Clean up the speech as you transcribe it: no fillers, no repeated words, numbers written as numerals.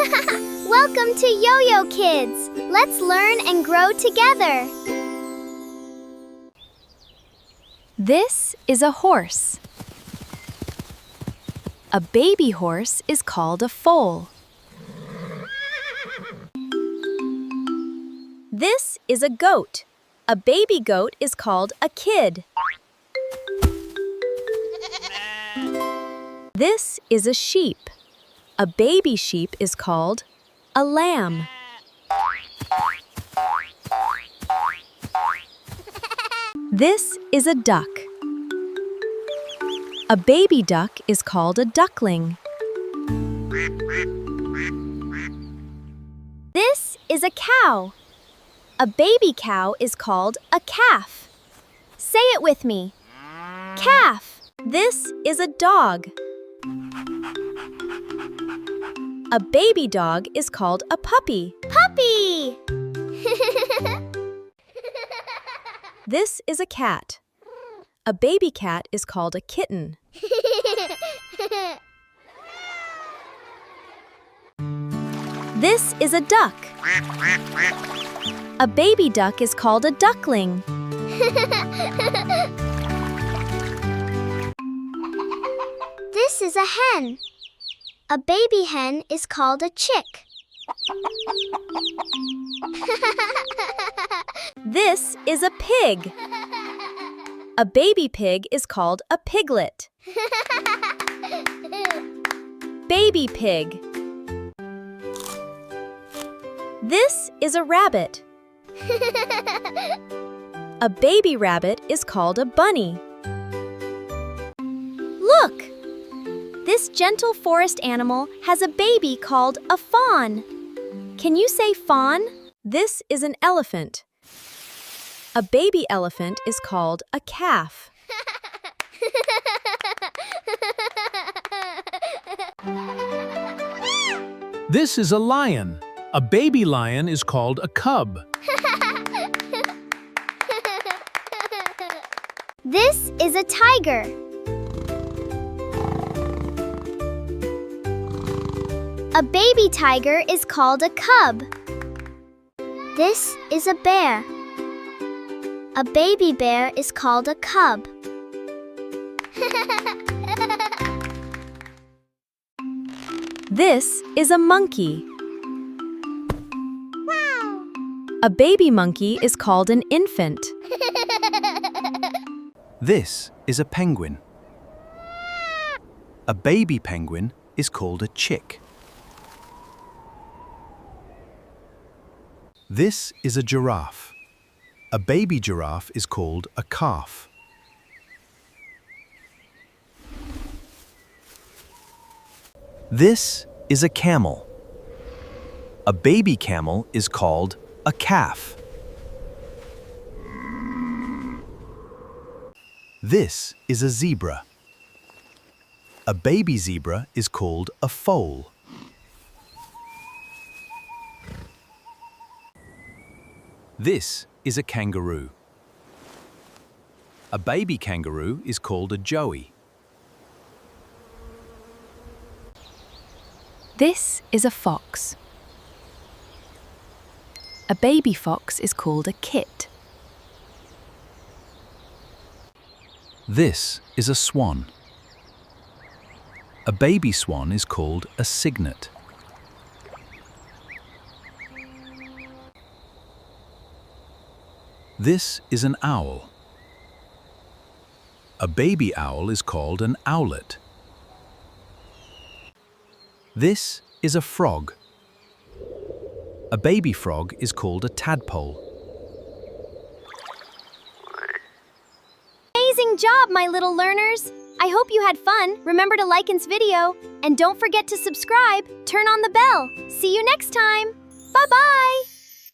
Welcome to YoYo Kids! Let's learn and grow together! This is a horse. A baby horse is called a foal. This is a goat. A baby goat is called a kid. This is a sheep. A baby sheep is called a lamb. This is a duck. A baby duck is called a duckling. This is a cow. A baby cow is called a calf. Say it with me. Calf. This is a dog. A baby dog is called a puppy. Puppy! This is a cat. A baby cat is called a kitten. This is a duck. A baby duck is called a duckling. This is a hen. A baby hen is called a chick. This is a pig. A baby pig is called a piglet. Baby pig. This is a rabbit. A baby rabbit is called a bunny. Look! This gentle forest animal has a baby called a fawn. Can you say fawn? This is an elephant. A baby elephant is called a calf. This is a lion. A baby lion is called a cub. This is a tiger. A baby tiger is called a cub. This is a bear. A baby bear is called a cub. This is a monkey. Wow. A baby monkey is called an infant. This is a penguin. A baby penguin is called a chick. This is a giraffe. A baby giraffe is called a calf. This is a camel. A baby camel is called a calf. This is a zebra. A baby zebra is called a foal. This is a kangaroo. A baby kangaroo is called a joey. This is a fox. A baby fox is called a kit. This is a swan. A baby swan is called a cygnet. This is an owl. A baby owl is called an owlet. This is a frog. A baby frog is called a tadpole. Amazing job, my little learners! I hope you had fun. Remember to like this video. And don't forget to subscribe. Turn on the bell. See you next time. Bye-bye!